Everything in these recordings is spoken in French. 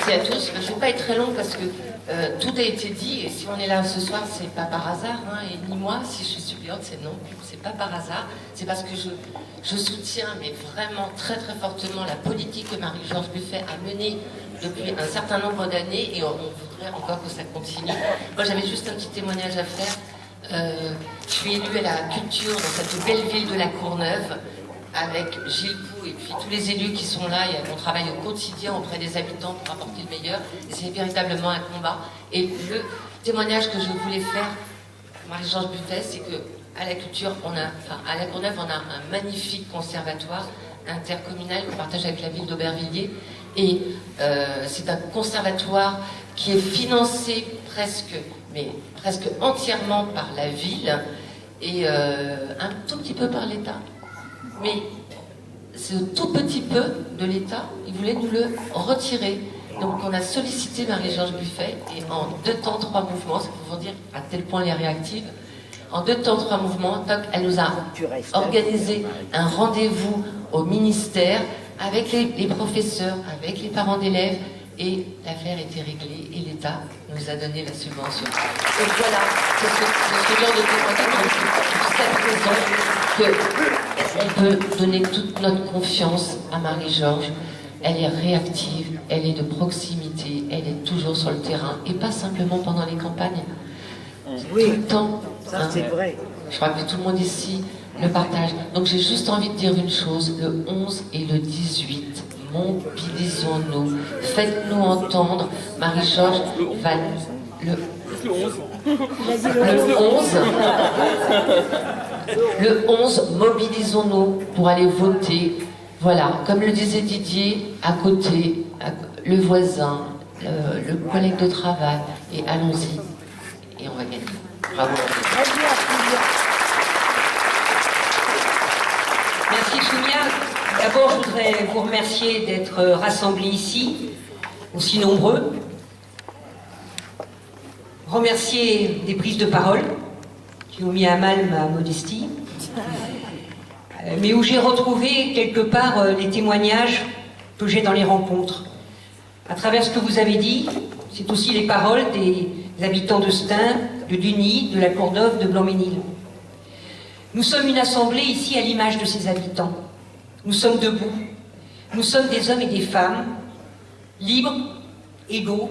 merci à tous. Je ne vais pas être très longue parce que tout a été dit. Et si on est là ce soir, c'est pas par hasard. Hein, et ni moi, si je suis suppléante, c'est non. C'est pas par hasard. C'est parce que je soutiens, mais vraiment très très fortement, la politique que Marie-Georges Buffet a menée depuis un certain nombre d'années. Et on voudrait encore que ça continue. Moi, j'avais juste un petit témoignage à faire. Je suis élue à la culture dans cette belle ville de la Courneuve, avec Gilles Pou et puis tous les élus qui sont là. On travaille au quotidien auprès des habitants pour apporter le meilleur. Et c'est véritablement un combat. Et le témoignage que je voulais faire, Marie-Georges Buffet, c'est qu'à la culture, à la Courneuve, on a un magnifique conservatoire intercommunal qu'on partage avec la ville d'Aubervilliers. Et c'est un conservatoire qui est financé presque entièrement par la ville et un tout petit peu par l'État. Mais ce tout petit peu de l'État, il voulait nous le retirer. Donc on a sollicité Marie-Georges Buffet et en 2 temps, 3 mouvements, c'est pour vous dire à tel point elle est réactive, en 2 temps, 3 mouvements, elle nous a organisé un rendez-vous au ministère avec les professeurs, avec les parents d'élèves, et l'affaire était réglée et l'État nous a donné la subvention. Donc voilà, c'est ce genre de témoignage pour cette raison qu'on peut donner toute notre confiance à Marie-Georges. Elle est réactive, elle est de proximité, elle est toujours sur le terrain et pas simplement pendant les campagnes. Oui, tout le temps. Ça c'est vrai. Je crois que tout le monde ici le partage. Donc j'ai juste envie de dire une chose, le 11 et le 18, mobilisons-nous, faites-nous entendre. Marie-Georges va le 11, mobilisons-nous pour aller voter. Voilà, comme le disait Didier, à côté, le voisin, le collègue de travail, et allons-y, et on va gagner. Bravo. Merci Sonia. D'abord, je voudrais vous remercier d'être rassemblés ici, aussi nombreux. Remercier des prises de parole qui ont mis à mal ma modestie, mais où j'ai retrouvé quelque part les témoignages que j'ai dans les rencontres. À travers ce que vous avez dit, c'est aussi les paroles des habitants de Stein, de Duny, de la Courneuve, de Blanc-Ménil. Nous sommes une assemblée ici à l'image de ces habitants. Nous sommes debout. Nous sommes des hommes et des femmes, libres, égaux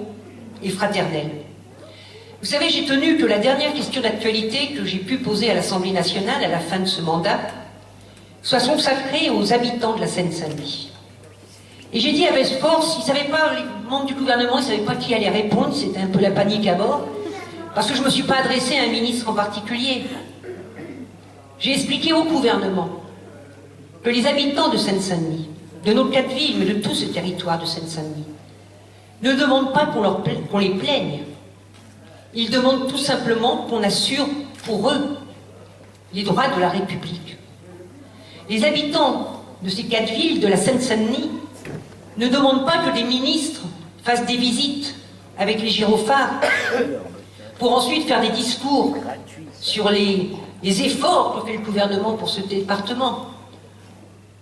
et fraternels. Vous savez, j'ai tenu que la dernière question d'actualité que j'ai pu poser à l'Assemblée nationale à la fin de ce mandat soit consacrée aux habitants de la Seine-Saint-Denis. Et j'ai dit avec force, ils ne savaient pas, les membres du gouvernement, ils ne savaient pas qui allait répondre, c'était un peu la panique à bord, parce que je ne me suis pas adressée à un ministre en particulier. J'ai expliqué au gouvernement que les habitants de Seine-Saint-Denis, de nos 4 villes, mais de tout ce territoire de Seine-Saint-Denis, ne demandent pas qu'on les plaigne. Ils demandent tout simplement qu'on assure pour eux les droits de la République. Les habitants de ces 4 villes de la Seine-Saint-Denis ne demandent pas que des ministres fassent des visites avec les gyrophares pour ensuite faire des discours sur les efforts que fait le gouvernement pour ce département.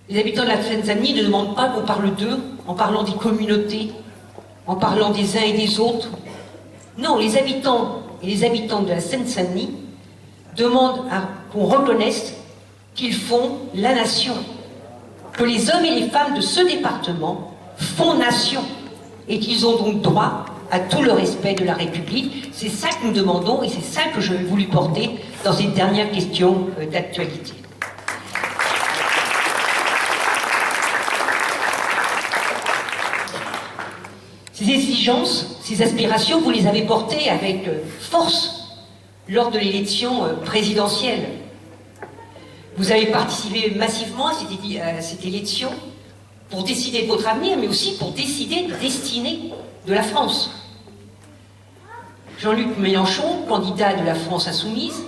Les habitants de la Seine-Saint-Denis ne demandent pas qu'on parle d'eux en parlant des communautés, en parlant des uns et des autres. Non, les habitants et les habitantes de la Seine-Saint-Denis demandent qu'on reconnaisse qu'ils font la nation, que les hommes et les femmes de ce département font nation et qu'ils ont donc droit à tout le respect de la République. C'est ça que nous demandons et c'est ça que je voulu porter dans cette dernière question d'actualité. Ces exigences, ces aspirations, vous les avez portées avec force lors de l'élection présidentielle. Vous avez participé massivement à cette élection pour décider de votre avenir, mais aussi pour décider de la destinée de la France. Jean-Luc Mélenchon, candidat de la France insoumise,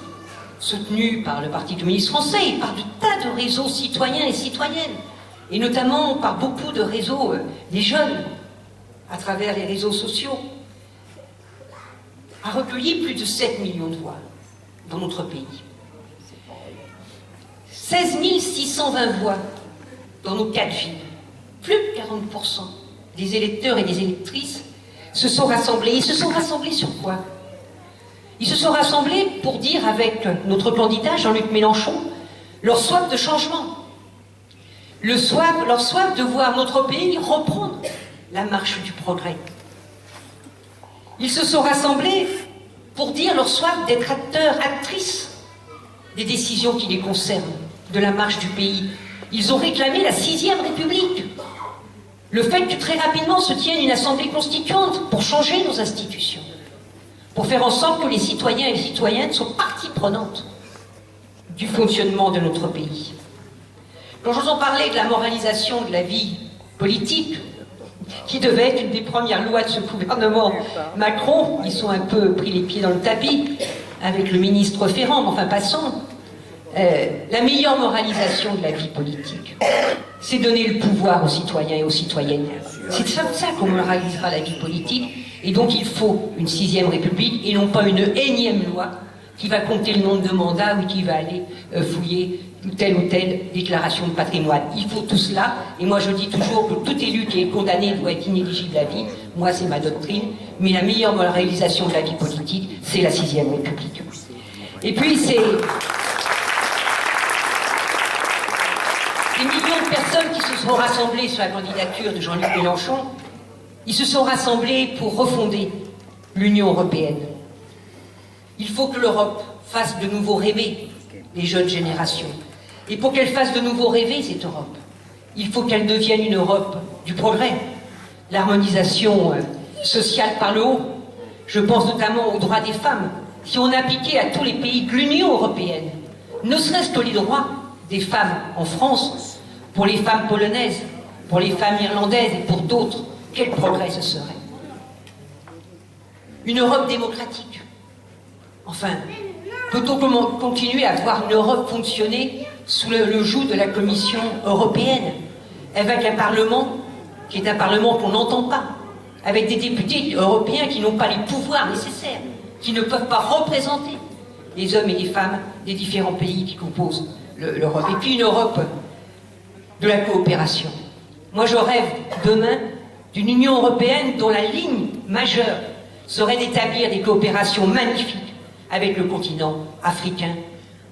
soutenu par le Parti communiste français et par de tas de réseaux citoyens et citoyennes, et notamment par beaucoup de réseaux des jeunes, à travers les réseaux sociaux, a recueilli plus de 7 millions de voix dans notre pays. 16 620 voix dans nos 4 villes. Plus de 40% des électeurs et des électrices se sont rassemblés. Ils se sont rassemblés sur quoi? Ils se sont rassemblés pour dire avec notre candidat Jean-Luc Mélenchon leur soif de changement, leur soif de voir notre pays reprendre la marche du progrès. Ils se sont rassemblés pour dire leur soif d'être acteurs, actrices des décisions qui les concernent, de la marche du pays. Ils ont réclamé la 6e République. Le fait que très rapidement se tienne une assemblée constituante pour changer nos institutions, pour faire en sorte que les citoyens et les citoyennes soient partie prenante du fonctionnement de notre pays. Quand j'entends parler de la moralisation de la vie politique, qui devait être une des premières lois de ce gouvernement Macron, ils sont un peu pris les pieds dans le tapis avec le ministre Ferrand, mais enfin passons. La meilleure moralisation de la vie politique, c'est donner le pouvoir aux citoyens et aux citoyennes. C'est comme ça qu'on moralisera la vie politique, et donc il faut une 6e République et non pas une énième loi qui va compter le nombre de mandats ou qui va aller fouiller telle ou telle déclaration de patrimoine. Il faut tout cela, et moi je dis toujours que tout élu qui est condamné doit être inéligible à vie. Moi c'est ma doctrine, mais la meilleure moralisation de la vie politique, c'est la 6e République. Et puis c'est des millions de personnes qui se sont rassemblées sur la candidature de Jean-Luc Mélenchon. Ils se sont rassemblés pour refonder l'Union européenne. Il faut que l'Europe fasse de nouveau rêver les jeunes générations. Et pour qu'elle fasse de nouveau rêver cette Europe, il faut qu'elle devienne une Europe du progrès, l'harmonisation sociale par le haut. Je pense notamment aux droits des femmes. Si on appliquait à tous les pays de l'Union européenne, ne serait-ce que les droits des femmes en France, pour les femmes polonaises, pour les femmes irlandaises et pour d'autres, quel progrès ce serait? Une Europe démocratique. Enfin, peut-on continuer à voir une Europe fonctionner sous le joug de la Commission européenne, avec un Parlement qui est un Parlement qu'on n'entend pas, avec des députés européens qui n'ont pas les pouvoirs nécessaires, qui ne peuvent pas représenter les hommes et les femmes des différents pays qui composent l'Europe. Et puis une Europe de la coopération. Moi je rêve demain d'une Union européenne dont la ligne majeure serait d'établir des coopérations magnifiques avec le continent africain,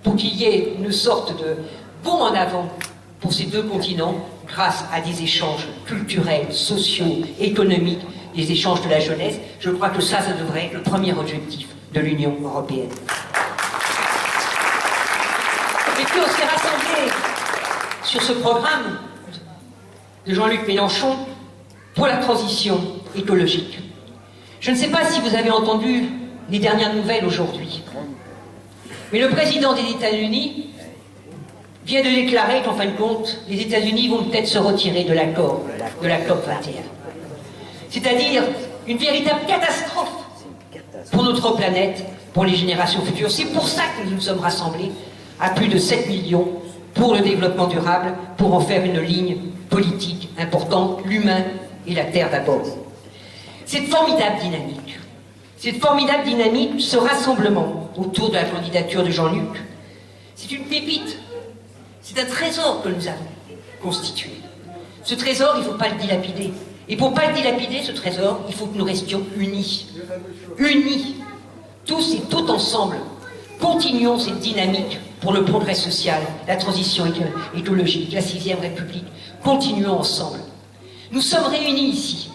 pour qu'il y ait une sorte de bond en avant pour ces deux continents, grâce à des échanges culturels, sociaux, économiques, des échanges de la jeunesse. Je crois que ça devrait être le premier objectif de l'Union européenne. Et puis on s'est rassemblés sur ce programme de Jean-Luc Mélenchon pour la transition écologique. Je ne sais pas si vous avez entendu les dernières nouvelles aujourd'hui, mais le président des États-Unis vient de déclarer qu'en fin de compte, les États-Unis vont peut-être se retirer de l'accord, de la COP 21. C'est-à-dire une véritable catastrophe pour notre planète, pour les générations futures. C'est pour ça que nous nous sommes rassemblés à plus de 7 millions pour le développement durable, pour en faire une ligne politique importante, l'humain et la terre d'abord. Cette formidable dynamique, ce rassemblement autour de la candidature de Jean-Luc, c'est une pépite, c'est un trésor que nous avons constitué. Ce trésor, il ne faut pas le dilapider. Et pour ne pas le dilapider, ce trésor, il faut que nous restions unis. Unis, tous et toutes ensemble. Continuons cette dynamique pour le progrès social, la transition écologique, la 6e République. Continuons ensemble. Nous sommes réunis ici,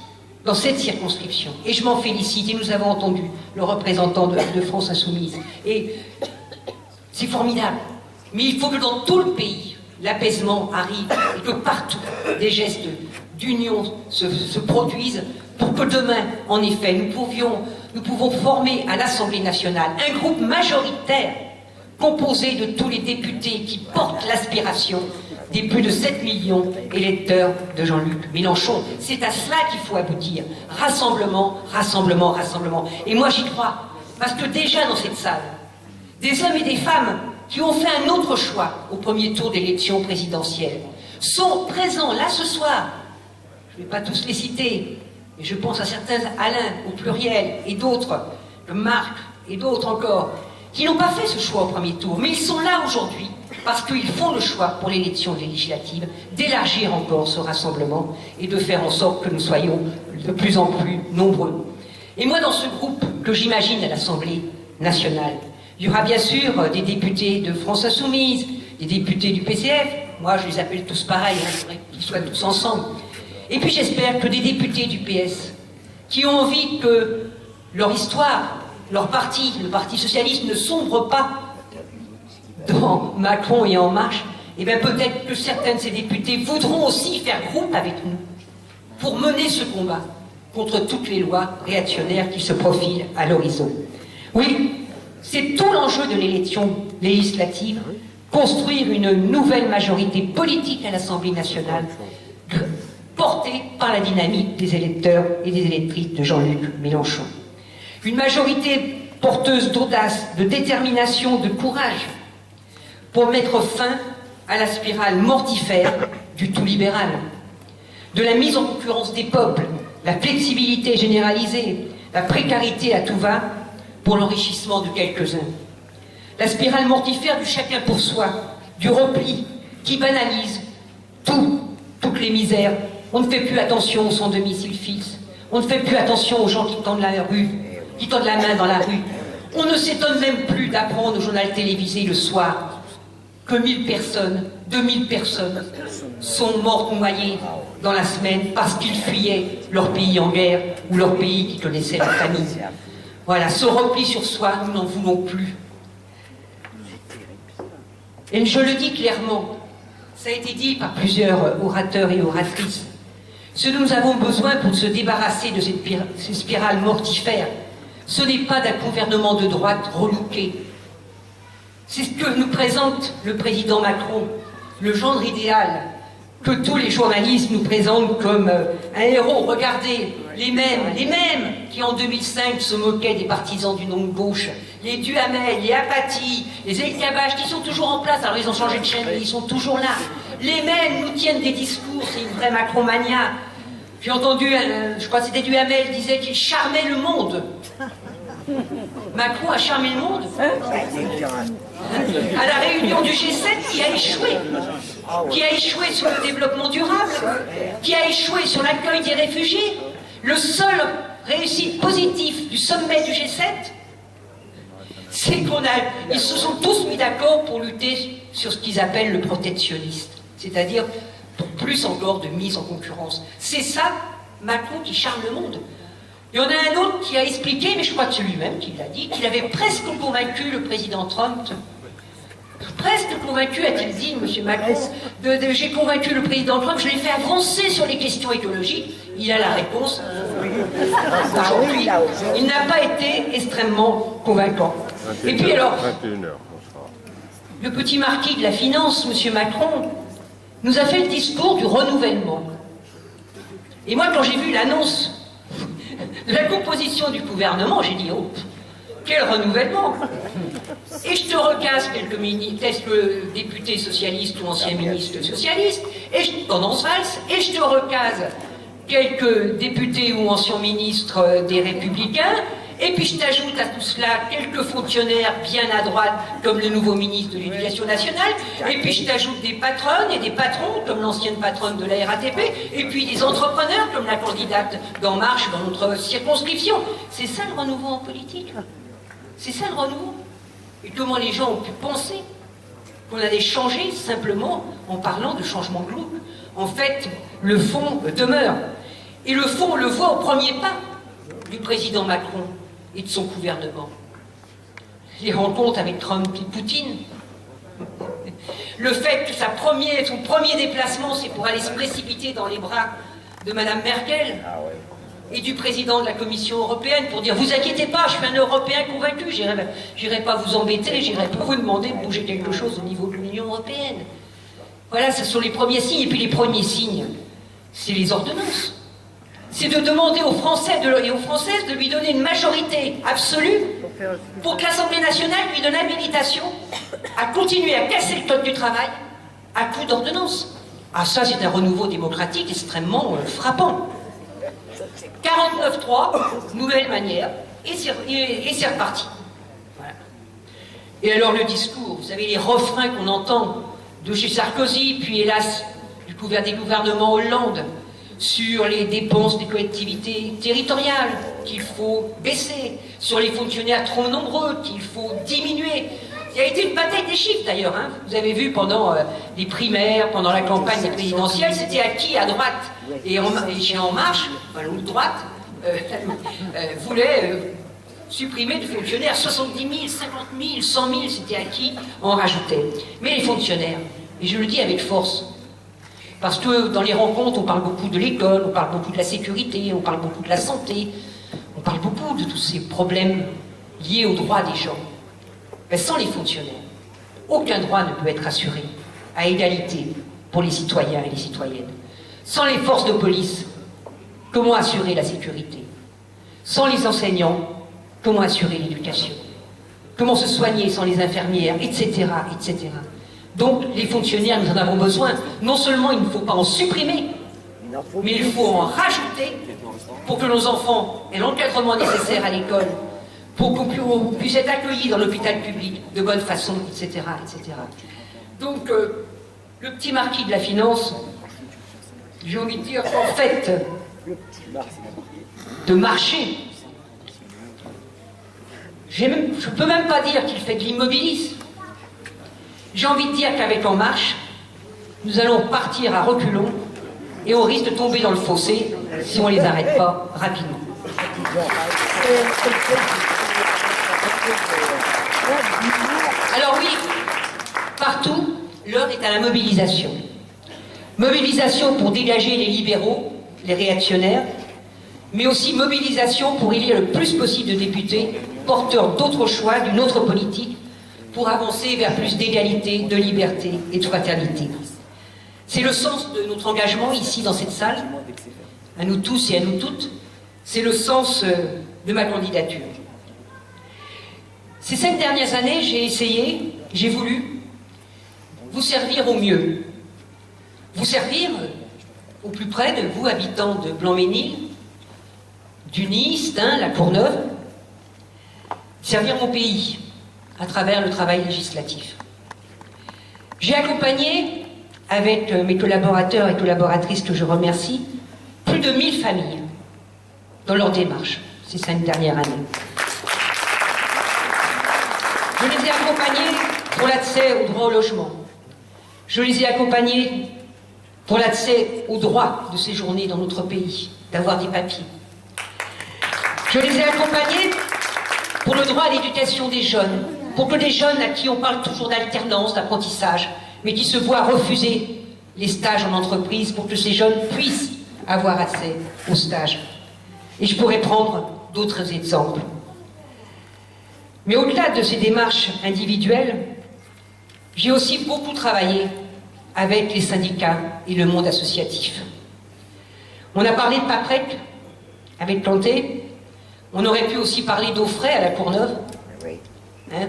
dans cette circonscription, et je m'en félicite, et nous avons entendu le représentant de France Insoumise, et c'est formidable. Mais il faut que dans tout le pays, l'apaisement arrive, et que partout, des gestes d'union se produisent, pour que demain, en effet, nous pouvons former à l'Assemblée nationale un groupe majoritaire, composé de tous les députés qui portent l'aspiration des plus de 7 millions d'électeurs de Jean-Luc Mélenchon. C'est à cela qu'il faut aboutir. Rassemblement, rassemblement, rassemblement. Et moi j'y crois, parce que déjà dans cette salle, des hommes et des femmes qui ont fait un autre choix au premier tour d'élection présidentielle sont présents là ce soir. Je ne vais pas tous les citer, mais je pense à certains, Alain au pluriel, et d'autres, Marc, et d'autres encore, qui n'ont pas fait ce choix au premier tour, mais ils sont là aujourd'hui parce qu'ils font le choix pour l'élection législative d'élargir encore ce rassemblement et de faire en sorte que nous soyons de plus en plus nombreux. Et moi, dans ce groupe que j'imagine à l'Assemblée nationale, il y aura bien sûr des députés de France Insoumise, des députés du PCF, moi je les appelle tous pareils, hein, je voudrais qu'ils soient tous ensemble. Et puis j'espère que des députés du PS, qui ont envie que leur histoire, leur parti, le Parti Socialiste, ne sombre pas dans Macron et En Marche, et bien peut-être que certains de ces députés voudront aussi faire groupe avec nous pour mener ce combat contre toutes les lois réactionnaires qui se profilent à l'horizon. Oui, c'est tout l'enjeu de l'élection législative, construire une nouvelle majorité politique à l'Assemblée nationale, portée par la dynamique des électeurs et des électrices de Jean-Luc Mélenchon. Une majorité porteuse d'audace, de détermination, de courage, pour mettre fin à la spirale mortifère du tout libéral, de la mise en concurrence des peuples, la flexibilité généralisée, la précarité à tout va, pour l'enrichissement de quelques-uns. La spirale mortifère du chacun pour soi, du repli, qui banalise toutes les misères. On ne fait plus attention aux sans domicile fixe. On ne fait plus attention aux gens qui tendent la main dans la rue. On ne s'étonne même plus d'apprendre au journal télévisé le soir que 1000 personnes, 2000 personnes sont mortes noyées dans la semaine parce qu'ils fuyaient leur pays en guerre ou leur pays qui connaissait la famine. Voilà, ce repli sur soi, nous n'en voulons plus. Et je le dis clairement, ça a été dit par plusieurs orateurs et oratrices, ce dont nous avons besoin pour se débarrasser de cette spirale mortifère, ce n'est pas d'un gouvernement de droite relooké. C'est ce que nous présente le président Macron, le genre idéal que tous les journalistes nous présentent comme un héros. Regardez, les mêmes qui en 2005 se moquaient des partisans du non-gauche, les Duhamel, les Apathy, les El-Kabbach qui sont toujours en place, alors ils ont changé de chaîne, mais ils sont toujours là. Les mêmes nous tiennent des discours, c'est une vraie Macromania. J'ai entendu, je crois que c'était Duhamel, disait qu'il charmait le monde. Macron a charmé le monde à la réunion du G7 qui a échoué sur le développement durable, qui a échoué sur l'accueil des réfugiés. Le seul réussite positive du sommet du G7, c'est qu'ils se sont tous mis d'accord pour lutter sur ce qu'ils appellent le protectionnisme, c'est-à-dire pour plus encore de mise en concurrence. C'est ça, Macron, qui charme le monde. Il y en a un autre qui a expliqué, mais je crois que c'est lui-même qui l'a dit, qu'il avait presque convaincu le président Trump. Presque convaincu, a-t-il dit, M. Macron, j'ai convaincu le président Trump, je l'ai fait avancer sur les questions écologiques. Il a la réponse. Aujourd'hui, il n'a pas été extrêmement convaincant. Et puis alors, le petit marquis de la finance, M. Macron, nous a fait le discours du renouvellement. Et moi, quand j'ai vu l'annonce de la composition du gouvernement, j'ai dit, oh, quel renouvellement! Et je te recasse quelques députés socialistes ou anciens ministres socialistes, et tendance valse, et je te recase quelques députés ou anciens ministres des Républicains, et puis je t'ajoute à tout cela quelques fonctionnaires bien à droite, comme le nouveau ministre de l'Éducation nationale, et puis je t'ajoute des patronnes et des patrons, comme l'ancienne patronne de la RATP, et puis des entrepreneurs, comme la candidate d'En Marche dans notre circonscription. C'est ça le renouveau en politique. C'est ça le renouveau. Et comment les gens ont pu penser qu'on allait changer simplement en parlant de changement de look. En fait, le fond demeure. Et le fond, on le voit au premier pas du président Macron et de son gouvernement. Les rencontres avec Trump et Poutine. Le fait que son premier déplacement, c'est pour aller se précipiter dans les bras de Mme Merkel et du président de la Commission européenne pour dire « Vous inquiétez pas, je suis un Européen convaincu, j'irai pas vous embêter, j'irai pas vous demander de bouger quelque chose au niveau de l'Union européenne. » Voilà, ce sont les premiers signes. Et puis les premiers signes, c'est les ordonnances. C'est de demander aux Français et aux Françaises de lui donner une majorité absolue pour que l'Assemblée nationale lui donne habilitation à continuer à casser le code du travail à coup d'ordonnances. Ah ça, c'est un renouveau démocratique extrêmement frappant. 49.3, nouvelle manière, et c'est reparti. Voilà. Et alors le discours, vous savez, les refrains qu'on entend de chez Sarkozy, puis hélas, des gouvernements Hollande, sur les dépenses des collectivités territoriales qu'il faut baisser, sur les fonctionnaires trop nombreux qu'il faut diminuer. Il y a été une bataille des chiffres d'ailleurs. Hein. Vous avez vu pendant les primaires, pendant la campagne présidentielle, c'était acquis à droite et chez En Marche, enfin, l'autre droite, voulait supprimer des fonctionnaires, 70 000, 50 000, 100 000, c'était acquis, on rajoutait. Mais les fonctionnaires, et je le dis avec force, parce que dans les rencontres, on parle beaucoup de l'école, on parle beaucoup de la sécurité, on parle beaucoup de la santé, on parle beaucoup de tous ces problèmes liés aux droits des gens. Mais sans les fonctionnaires, aucun droit ne peut être assuré à égalité pour les citoyens et les citoyennes. Sans les forces de police, comment assurer la sécurité? Sans les enseignants, comment assurer l'éducation? Comment se soigner sans les infirmières, etc., etc. Donc, les fonctionnaires, nous en avons besoin. Non seulement il ne faut pas en supprimer, mais il faut en rajouter pour que nos enfants aient l'encadrement nécessaire à l'école, pour qu'on puisse être accueillis dans l'hôpital public de bonne façon, etc., etc. Donc, le petit marquis de la finance, j'ai envie de dire qu'en fait, de marché, je ne peux même pas dire qu'il fait de l'immobilisme. J'ai envie de dire qu'avec En Marche, nous allons partir à reculons et on risque de tomber dans le fossé si on ne les arrête pas rapidement. Alors oui, partout, l'heure est à la mobilisation. Mobilisation pour dégager les libéraux, les réactionnaires, mais aussi mobilisation pour élire le plus possible de députés porteurs d'autres choix, d'une autre politique, pour avancer vers plus d'égalité, de liberté et de fraternité. C'est le sens de notre engagement ici dans cette salle, à nous tous et à nous toutes. C'est le sens de ma candidature. Ces 5 dernières années, j'ai essayé, j'ai voulu vous servir au mieux. Vous servir au plus près de vous, habitants de Blanc-Ménil, du Nice, d'Ain, la Courneuve, servir mon pays à travers le travail législatif. J'ai accompagné, avec mes collaborateurs et collaboratrices que je remercie, plus de 1000 familles dans leur démarche ces 5 dernières années. Je les ai accompagnés pour l'accès au droit au logement. Je les ai accompagnés pour l'accès au droit de séjourner dans notre pays, d'avoir des papiers. Je les ai accompagnés pour le droit à l'éducation des jeunes, pour que des jeunes à qui on parle toujours d'alternance, d'apprentissage, mais qui se voient refuser les stages en entreprise, pour que ces jeunes puissent avoir accès aux stages. Et je pourrais prendre d'autres exemples. Mais au-delà de ces démarches individuelles, j'ai aussi beaucoup travaillé avec les syndicats et le monde associatif. On a parlé de Paprec avec Planté, on aurait pu aussi parler d'Aufray à la Courneuve, hein,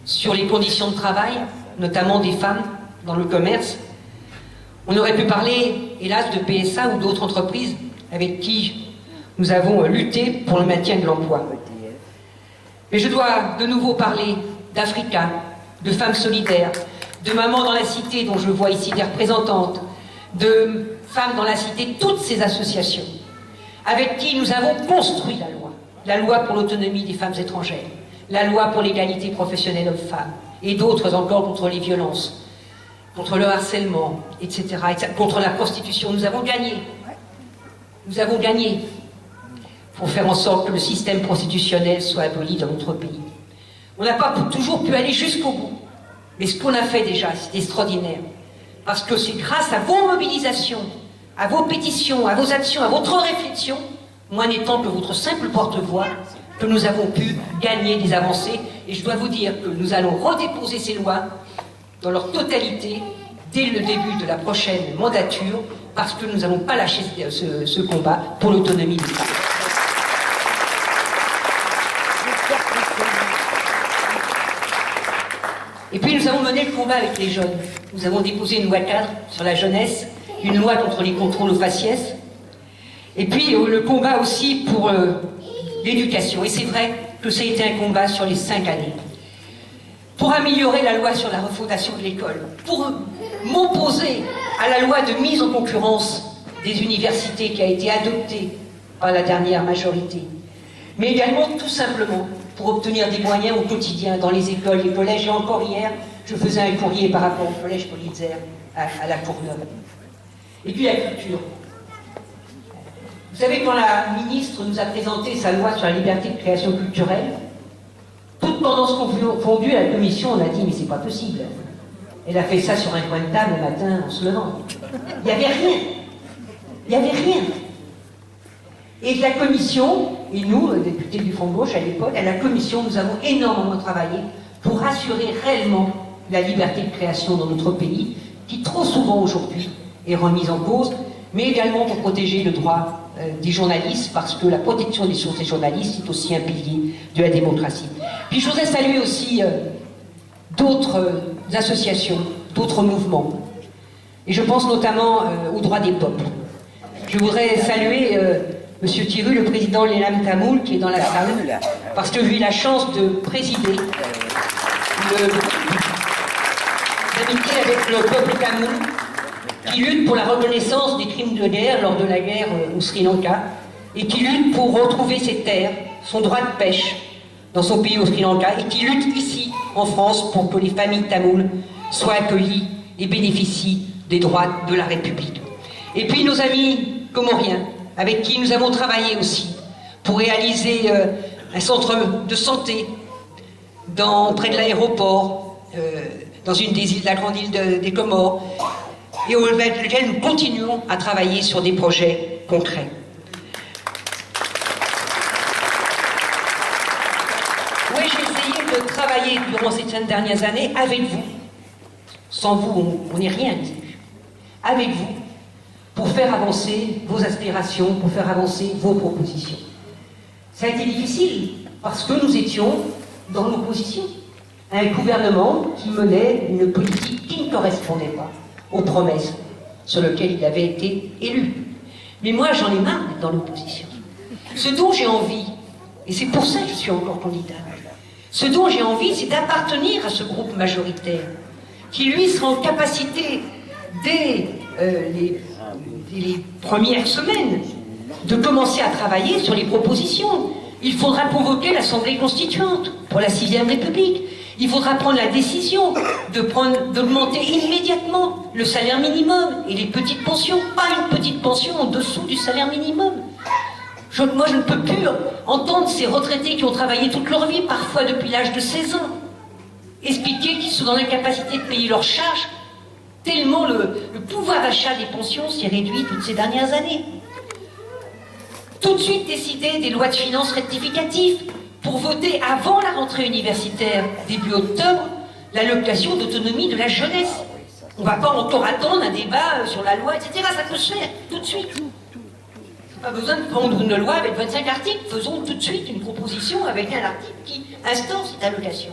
sur les conditions de travail, notamment des femmes dans le commerce. On aurait pu parler, hélas, de PSA ou d'autres entreprises avec qui nous avons lutté pour le maintien de l'emploi. Mais je dois de nouveau parler d'Africa, de femmes solidaires, de mamans dans la cité, dont je vois ici des représentantes, de femmes dans la cité, toutes ces associations, avec qui nous avons construit la loi pour l'autonomie des femmes étrangères, la loi pour l'égalité professionnelle hommes-femmes, et d'autres encore contre les violences, contre le harcèlement, etc., contre la prostitution. Nous avons gagné. Nous avons gagné pour faire en sorte que le système prostitutionnel soit aboli dans notre pays. On n'a pas toujours pu aller jusqu'au bout. Mais ce qu'on a fait déjà, c'est extraordinaire. Parce que c'est grâce à vos mobilisations, à vos pétitions, à vos actions, à votre réflexion, moi n'étant que votre simple porte-voix, que nous avons pu gagner des avancées. Et je dois vous dire que nous allons redéposer ces lois dans leur totalité dès le début de la prochaine mandature, parce que nous n'allons pas lâcher ce combat pour l'autonomie des femmes. Et puis nous avons mené le combat avec les jeunes. Nous avons déposé une loi cadre sur la jeunesse, une loi contre les contrôles aux faciès, et puis le combat aussi pour l'éducation. Et c'est vrai que ça a été un combat sur les 5 années. Pour améliorer la loi sur la refondation de l'école, pour m'opposer à la loi de mise en concurrence des universités qui a été adopté par la dernière majorité, mais également tout simplement pour obtenir des moyens au quotidien dans les écoles, les collèges. Et encore hier, je faisais un courrier par rapport au collège Politzer à La Courneuve. Et puis la culture. Vous savez, quand la ministre nous a présenté sa loi sur la liberté de création culturelle, toute tendance confondue à la commission, on a dit mais c'est pas possible. Elle a fait ça sur un coin de table le matin en se levant. Il n'y avait rien. Il n'y avait rien. Et la commission, et nous, députés du Front de Gauche à l'époque, à la commission, nous avons énormément travaillé pour assurer réellement la liberté de création dans notre pays, qui trop souvent aujourd'hui est remise en cause, mais également pour protéger le droit des journalistes, parce que la protection des sources des journalistes est aussi un pilier de la démocratie. Puis je voudrais saluer aussi d'autres associations, d'autres mouvements. Et je pense notamment aux droits des peuples. Je voudrais saluer Monsieur Thiru, le président de l'Elam Tamoul, qui est dans la salle, parce que j'ai eu la chance de présider l'amitié avec le peuple tamoul, qui lutte pour la reconnaissance des crimes de guerre lors de la guerre au Sri Lanka, et qui lutte pour retrouver ses terres, son droit de pêche dans son pays au Sri Lanka, et qui lutte ici, en France, pour que les familles tamoules soient accueillies et bénéficient des droits de la République. Et puis nos amis comoriens, avec qui nous avons travaillé aussi, pour réaliser un centre de santé près de l'aéroport, dans une des îles, la grande île des Comores, et avec lequel nous continuons à travailler sur des projets concrets. Oui, j'ai essayé de travailler durant ces 5 dernières années avec vous. Sans vous, on n'est rien ici. Avec vous, pour faire avancer vos aspirations, pour faire avancer vos propositions. Ça a été difficile, parce que nous étions dans l'opposition à un gouvernement qui menait une politique qui ne correspondait pas aux promesses sur lesquelles il avait été élu. Mais moi, j'en ai marre d'être dans l'opposition. Ce dont j'ai envie, et c'est pour ça que je suis encore candidate, ce dont j'ai envie, c'est d'appartenir à ce groupe majoritaire, qui lui sera en capacité, dès les premières semaines, de commencer à travailler sur les propositions. Il faudra convoquer l'Assemblée constituante pour la 6e République. Il faudra prendre la décision d'augmenter immédiatement le salaire minimum et les petites pensions, pas une petite pension en dessous du salaire minimum. Moi, je ne peux plus entendre ces retraités qui ont travaillé toute leur vie, parfois depuis l'âge de 16 ans, expliquer qu'ils sont dans l'incapacité de payer leurs charges, tellement le pouvoir d'achat des pensions s'est réduit toutes ces dernières années. Tout de suite décider des lois de finances rectificatives pour voter avant la rentrée universitaire, début octobre, l'allocation d'autonomie de la jeunesse. On ne va pas encore attendre un débat sur la loi, etc. Ça peut se faire tout de suite. Pas besoin de prendre une loi avec 25 articles. Faisons tout de suite une proposition avec un article qui instaure cette allocation.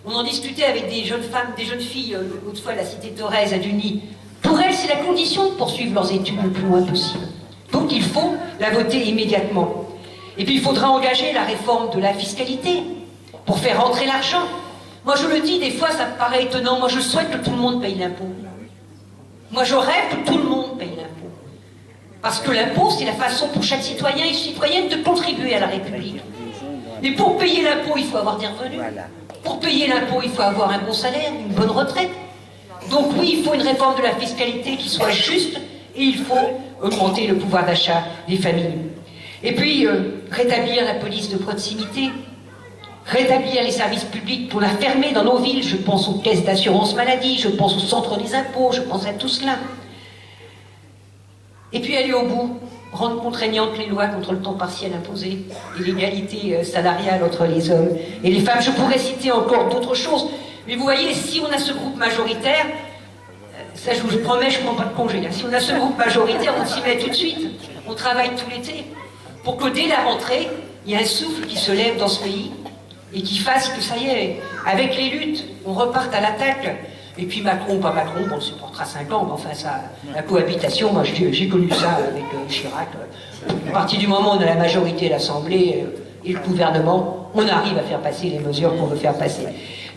On en discutait avec des jeunes femmes, des jeunes filles, autrefois à la cité Thorez à Duny. Pour elles, c'est la condition de poursuivre leurs études le plus loin possible. Donc il faut la voter immédiatement. Et puis il faudra engager la réforme de la fiscalité pour faire rentrer l'argent. Moi je le dis, des fois ça me paraît étonnant, moi je souhaite que tout le monde paye l'impôt. Moi je rêve que tout le monde paye l'impôt. Parce que l'impôt c'est la façon pour chaque citoyen et citoyenne de contribuer à la République. Mais pour payer l'impôt, il faut avoir des revenus. Pour payer l'impôt, il faut avoir un bon salaire, une bonne retraite. Donc oui, il faut une réforme de la fiscalité qui soit juste et il faut augmenter le pouvoir d'achat des familles. Et puis, rétablir la police de proximité, rétablir les services publics pour la fermer dans nos villes. Je pense aux caisses d'assurance maladie, je pense au centre des impôts, je pense à tout cela. Et puis aller au bout, rendre contraignantes les lois contre le temps partiel imposé et l'égalité salariale entre les hommes et les femmes. Je pourrais citer encore d'autres choses. Mais vous voyez, si on a ce groupe majoritaire, ça je vous promets, je ne prends pas de congé. Si on a ce groupe majoritaire, on s'y met tout de suite. On travaille tout l'été pour que dès la rentrée, il y ait un souffle qui se lève dans ce pays et qui fasse que ça y est, avec les luttes, on reparte à l'attaque. Et puis Macron, pas Macron, bon, on se portera 5 ans, mais enfin, ça, la cohabitation, moi j'ai connu ça avec Chirac. À partir du moment où on a la majorité à l'Assemblée et le gouvernement, on arrive à faire passer les mesures qu'on veut faire passer.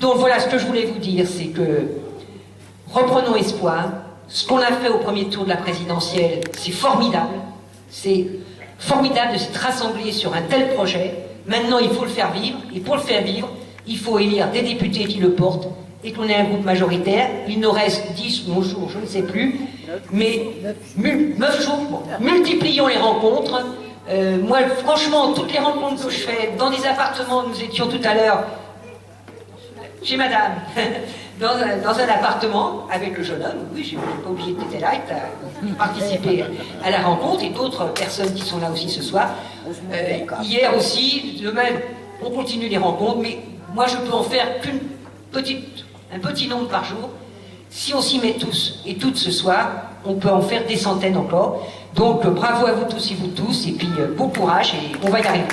Donc voilà, ce que je voulais vous dire, c'est que reprenons espoir, Ce qu'on a fait au premier tour de la présidentielle, c'est formidable. C'est formidable de s'être rassemblés sur un tel projet. Maintenant, il faut le faire vivre. Et pour le faire vivre, il faut élire des députés qui le portent et qu'on ait un groupe majoritaire. Il nous reste 10 ou 11 jours, je ne sais plus. Mais 9 jours, bon, multiplions les rencontres. Moi, franchement, toutes les rencontres que je fais dans des appartements, nous étions tout à l'heure chez madame, dans un appartement avec le jeune homme. Oui, je n'ai pas oublié que tu étais là et que tu as participé à la rencontre, et d'autres personnes qui sont là aussi ce soir. Hier aussi, demain, on continue les rencontres, mais moi, je peux en faire un petit nombre par jour. Si on s'y met tous et toutes ce soir, on peut en faire des centaines encore. Donc, bravo à vous tous et vous tous, et puis bon courage, et on va y arriver.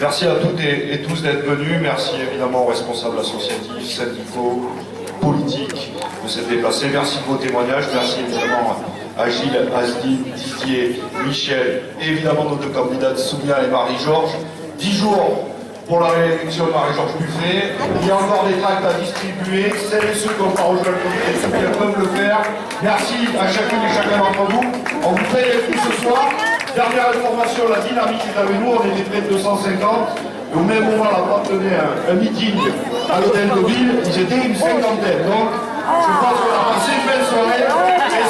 Merci à toutes et tous d'être venus. Merci évidemment aux responsables associatifs, syndicaux, politiques de s'être déplacés. Merci de vos témoignages. Merci évidemment à Gilles, Asdine, Didier, Michel et évidemment nos deux candidates Soumia et Marie-Georges. 10 jours pour la réélection de Marie-Georges Buffet. Il y a encore des tracts à distribuer. Celles et ceux qui n'ont pas rejoint le comité de soutien peuvent le faire. Merci à chacune et chacun d'entre vous. On vous paye les prix ce soir. Dernière information, la dynamique est avec nous, on était près de 250. Au même moment, la PAP tenait un meeting à l'hôtel de ville, ils étaient une cinquantaine. Donc, je pense qu'on a passé une belle soirée. Et